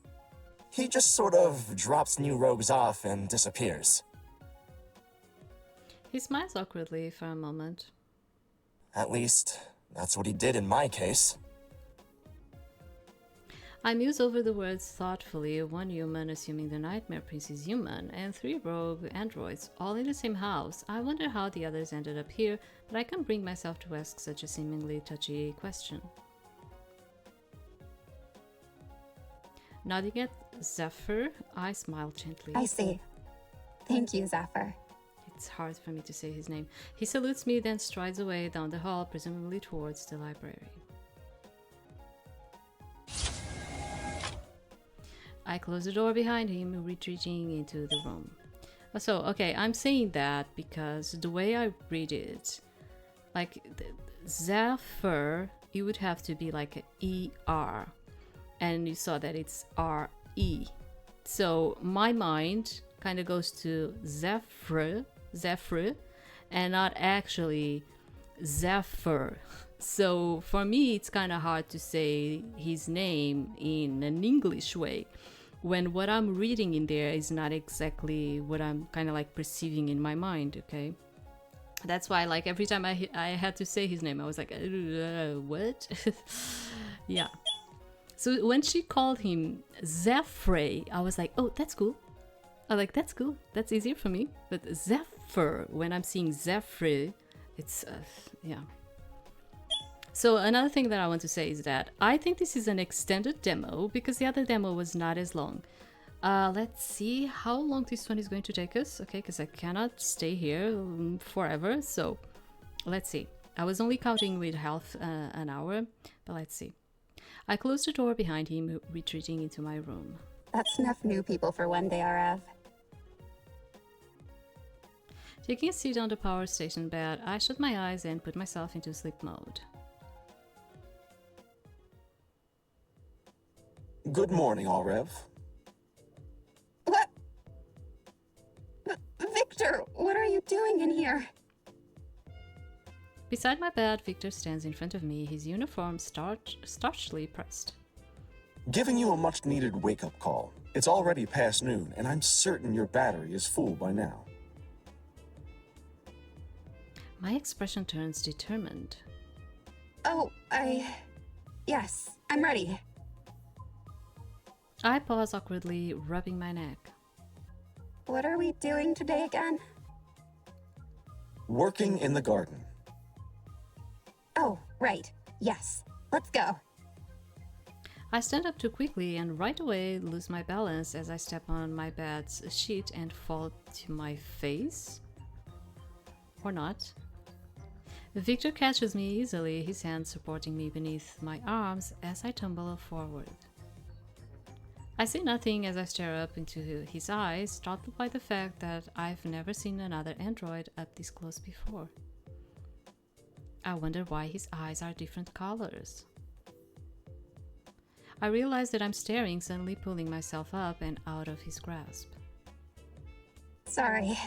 He just sort of drops new rogues off and disappears. He smiles awkwardly for a moment. At least, that's what he did in my case. I muse over the words thoughtfully, one human assuming the Nightmare Prince is human, and 3 rogue androids, all in the same house. I wonder how the others ended up here, but I can't bring myself to ask such a seemingly touchy question. Nodding at Zephyr, I smile gently. I see. Thank you, Zephyr. It's hard for me to say his name. He salutes me, then strides away down the hall, presumably towards the library. I close the door behind him, retreating into the room. So, okay, I'm saying that because the way I read it, like, Zephyr, it would have to be like a ER. And you saw that it's RE. So, my mind kind of goes to Zephyr, and not actually Zephyr. So, for me, it's kind of hard to say his name in an English way, when what I'm reading in there is not exactly what I'm kind of like perceiving in my mind, okay? That's why, like, every time I had to say his name, I was like, what? Yeah. So when she called him Zephyr, I was like, oh, that's cool. I like, that's cool. That's easier for me. But Zephyr, when I'm seeing Zephyr, it's, yeah. So another thing that I want to say is that I think this is an extended demo because the other demo was not as long. Let's see how long this one is going to take us. Okay, because I cannot stay here forever. So let's see. I was only counting with half an hour, but let's see. I closed the door behind him, retreating into my room. That's enough new people for one day, Aureve. Taking a seat on the power station bed, I shut my eyes and put myself into sleep mode. Good morning, Aureve. What? Victor, what are you doing in here? Beside my bed, Victor stands in front of me, his uniform starchily pressed. Giving you a much-needed wake-up call. It's already past noon, and I'm certain your battery is full by now. My expression turns determined. Oh, Yes, I'm ready. I pause awkwardly, rubbing my neck. What are we doing today again? Working in the garden. Oh, right. Yes. Let's go. I stand up too quickly and right away lose my balance as I step on my bed's sheet and fall to my face. Or not. Victor catches me easily, his hands supporting me beneath my arms as I tumble forward. I say nothing as I stare up into his eyes, startled by the fact that I've never seen another android up this close before. I wonder why his eyes are different colors. I realize that I'm staring, suddenly pulling myself up and out of his grasp. Sorry.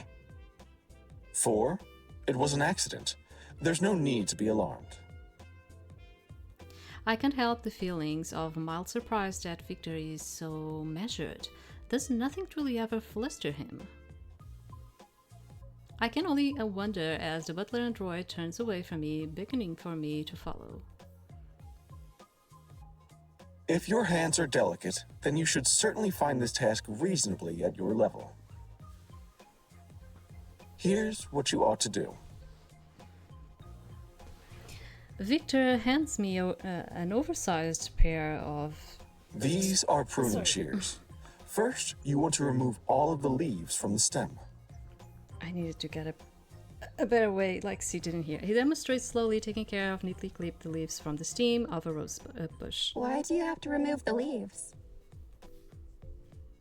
4. It was an accident. There's no need to be alarmed. I can't help the feelings of mild surprise that Victor is so measured. Does nothing truly ever fluster him? I can only wonder as the butler android turns away from me, beckoning for me to follow. If your hands are delicate, then you should certainly find this task reasonably at your level. Here's what you ought to do. Victor hands me an oversized pair of... These are pruning shears. First, you want to remove all of the leaves from the stem. I needed to get a better way, like she didn't hear. He demonstrates slowly taking care of neatly clipped the leaves from the stem of a rose bush. Why do you have to remove the leaves?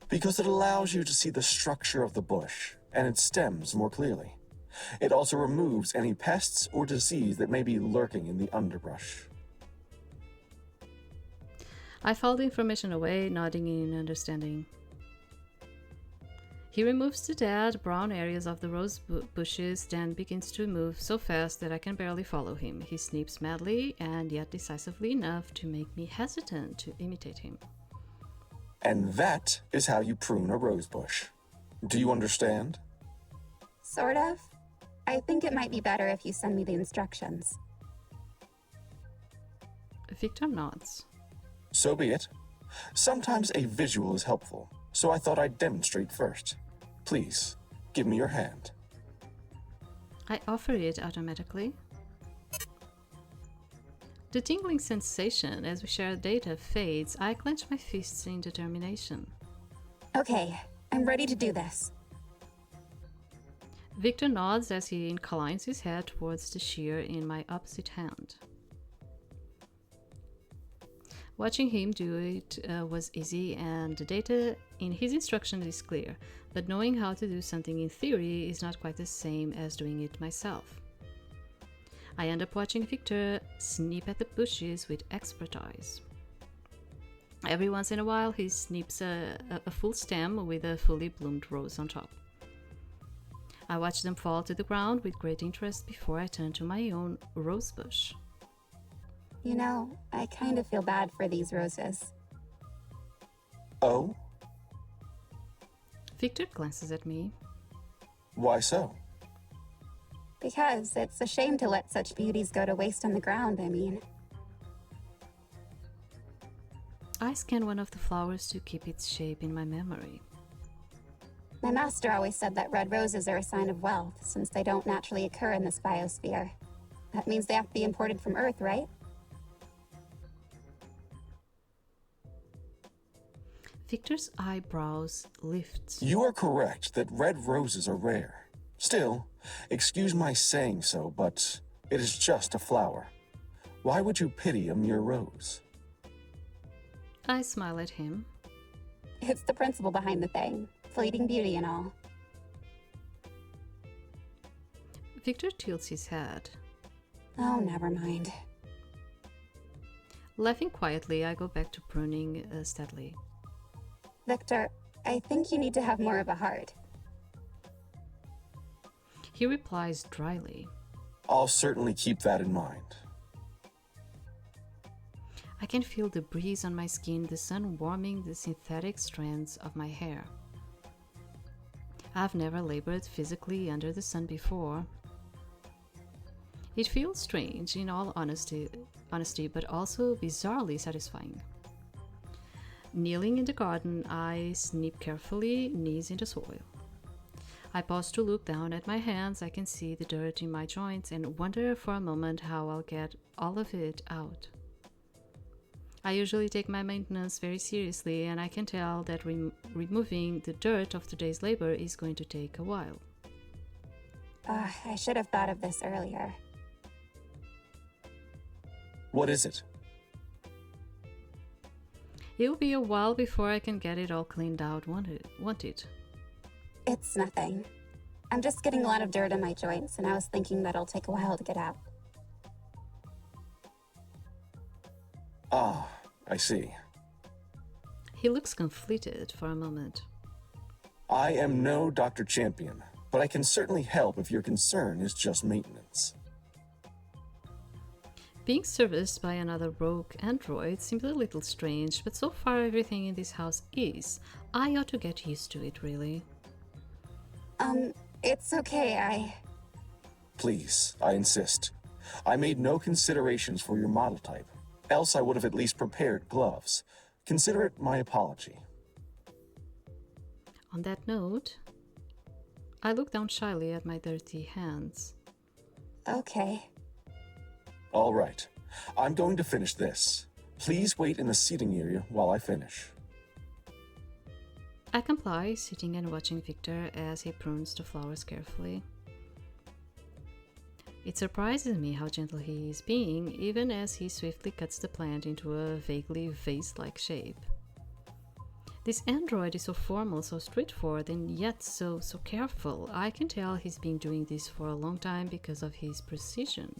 Because it allows you to see the structure of the bush and its stems more clearly. It also removes any pests or disease that may be lurking in the underbrush. I file the information away, nodding in understanding. He removes the dead, brown areas of the rose bushes, then begins to move so fast that I can barely follow him. He snips madly, and yet decisively enough to make me hesitant to imitate him. And that is how you prune a rose bush. Do you understand? Sort of. I think it might be better if you send me the instructions. Victor nods. So be it. Sometimes a visual is helpful, so I thought I'd demonstrate first. Please, give me your hand. I offer it automatically. The tingling sensation as we share data fades. I clench my fists in determination. Okay, I'm ready to do this. Victor nods as he inclines his head towards the shear in my opposite hand. Watching him do it was easy, and the data in his instructions is clear, but knowing how to do something in theory is not quite the same as doing it myself. I end up watching Victor snip at the bushes with expert eyes. Every once in a while, he snips a full stem with a fully bloomed rose on top. I watch them fall to the ground with great interest before I turn to my own rose bush. You know, I kind of feel bad for these roses. Oh? Victor glances at me. Why so? Because it's a shame to let such beauties go to waste on the ground, I mean. I scan one of the flowers to keep its shape in my memory. My master always said that red roses are a sign of wealth, since they don't naturally occur in this biosphere. That means they have to be imported from Earth, right? Victor's eyebrows lift. You are correct that red roses are rare. Still, excuse my saying so, but it is just a flower. Why would you pity a mere rose? I smile at him. It's the principle behind the thing. Fleeting beauty and all. Victor tilts his head. Oh, never mind. Laughing quietly, I go back to pruning steadily. Victor, I think you need to have more of a heart. He replies dryly. I'll certainly keep that in mind. I can feel the breeze on my skin, the sun warming the synthetic strands of my hair. I've never labored physically under the sun before. It feels strange, in all honesty, but also bizarrely satisfying. Kneeling in the garden, I snip carefully, knees in the soil. I pause to look down at my hands. I can see the dirt in my joints and wonder for a moment how I'll get all of it out. I usually take my maintenance very seriously, and I can tell that removing the dirt of today's labor is going to take a while. I should have thought of this earlier. What is it? It'll be a while before I can get it all cleaned out, won't it? It's nothing. I'm just getting a lot of dirt in my joints, and I was thinking that it'll take a while to get out. Ah, I see. He looks conflicted for a moment. I am no Dr. Champion, but I can certainly help if your concern is just maintenance. Being serviced by another rogue android seems a little strange, but so far everything in this house is. I ought to get used to it, really. It's okay, Please, I insist. I made no considerations for your model type, else I would have at least prepared gloves. Consider it my apology. On that note, I look down shyly at my dirty hands. Okay. All right, I'm going to finish this. Please wait in the seating area while I finish. I comply, sitting and watching Victor as he prunes the flowers carefully. It surprises me how gentle he is being, even as he swiftly cuts the plant into a vaguely vase-like shape. This android is so formal, so straightforward, and yet so careful. I can tell he's been doing this for a long time because of his precision.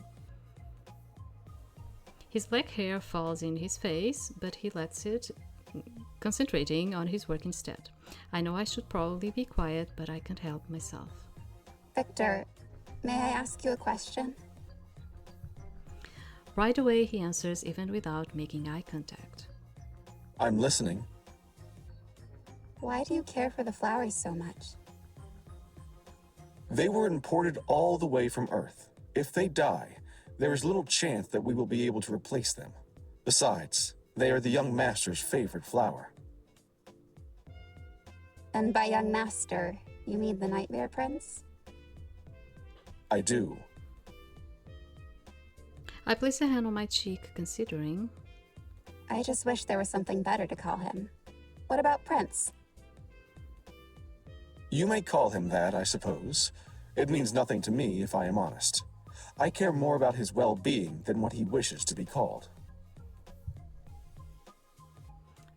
His black hair falls in his face, but he lets it, concentrating on his work instead. I know I should probably be quiet, but I can't help myself. Victor, may I ask you a question? Right away he answers, even without making eye contact. I'm listening. Why do you care for the flowers so much? They were imported all the way from Earth. If they die, there is little chance that we will be able to replace them. Besides, they are the young master's favorite flower. And by young master, you mean the Nightmare Prince? I do. I place a hand on my cheek, considering. I just wish there was something better to call him. What about Prince? You may call him that, I suppose. It means nothing to me, if I am honest. I care more about his well-being than what he wishes to be called.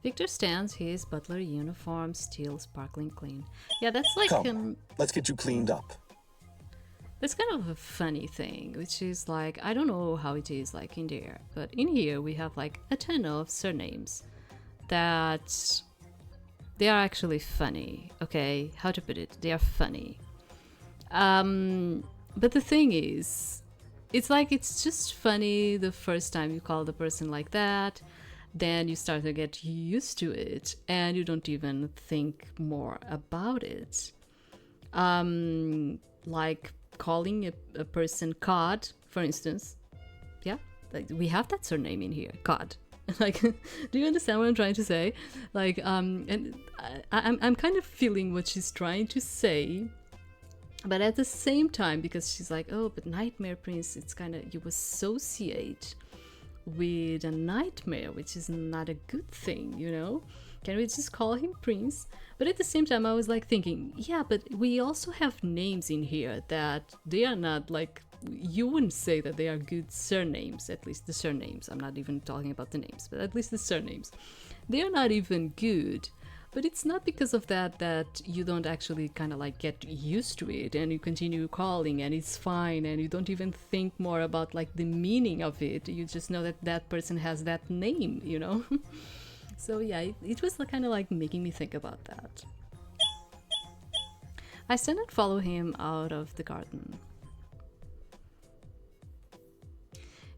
Victor stands, his butler uniform still sparkling clean. Yeah, that's like Come, let's get you cleaned up. that's kind of a funny thing, which is like, I don't know how it is like in there, but in here we have like a ton of surnames that they are actually funny. Okay, how to put it? They are funny. But the thing is, it's like it's just funny the first time you call the person like that. Then you start to get used to it and you don't even think more about it. Like calling a person Cod, for instance. Yeah, like we have that surname in here, Cod. Like, do you understand what I'm trying to say? Like, and I'm kind of feeling what she's trying to say. But at the same time, because she's like, oh, but Nightmare Prince, it's kind of, you associate with a nightmare, which is not a good thing, you know? Can we just call him Prince? But at the same time, I was like thinking, yeah, but we also have names in here that they are not like, you wouldn't say that they are good surnames, at least the surnames. I'm not even talking about the names, but at least the surnames. They are not even good. But it's not because of that you don't actually kind of like get used to it and you continue calling and it's fine and you don't even think more about like the meaning of it. You just know that that person has that name, you know? So yeah, it was kind of like making me think about that. I stand and follow him out of the garden.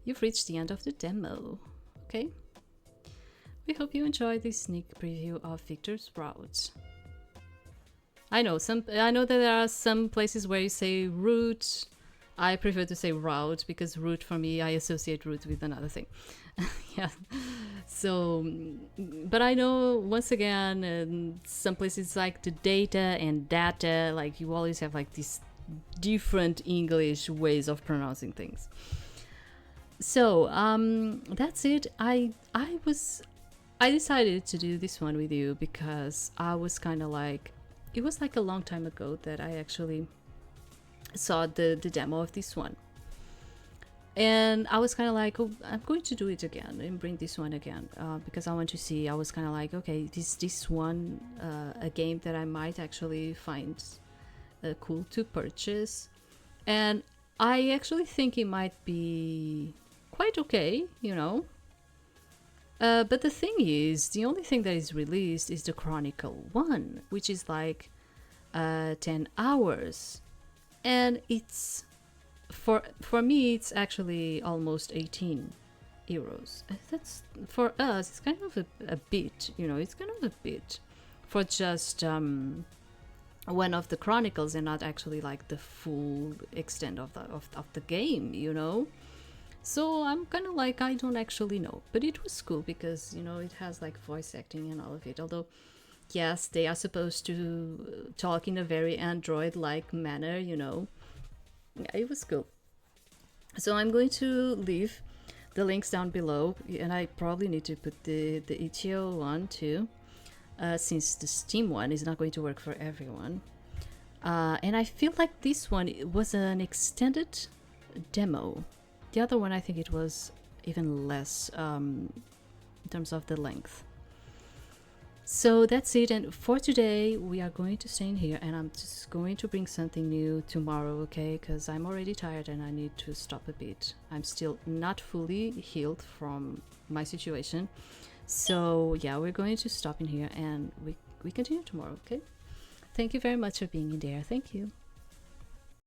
You've reached the end of the demo, okay? We hope you enjoyed this sneak preview of Victor's route. I know that there are some places where you say route. I prefer to say route because route for me, I associate route with another thing. Yeah. So, but I know once again, some places like the data and data, like you always have like these different English ways of pronouncing things. So, that's it. I decided to do this one with you because I was kind of like, it was like a long time ago that I actually saw the demo of this one. And I was kind of like, oh, I'm going to do it again and bring this one again, because I want to see. I was kind of like, okay, this one a game that I might actually find cool to purchase, and I actually think it might be quite okay, you know. But the thing is, the only thing that is released is the Chronicle 1, which is like 10 hours. And it's, for me, it's actually almost 18 euros. That's, for us, it's kind of a bit, you know, it's kind of a bit for just one of the Chronicles and not actually like the full extent of the game, you know. So I'm kind of like, I don't actually know. But it was cool because, you know, it has like voice acting and all of it. Although, yes, they are supposed to talk in a very Android-like manner, you know. Yeah, it was cool. So I'm going to leave the links down below. And I probably need to put the itch.io one too. Since the Steam one is not going to work for everyone. And I feel like this one was an extended demo. The other one, I think it was even less in terms of the length. So that's it. And for today, we are going to stay in here. And I'm just going to bring something new tomorrow, okay? Because I'm already tired and I need to stop a bit. I'm still not fully healed from my situation. So yeah, we're going to stop in here and we continue tomorrow, okay? Thank you very much for being in there. Thank you.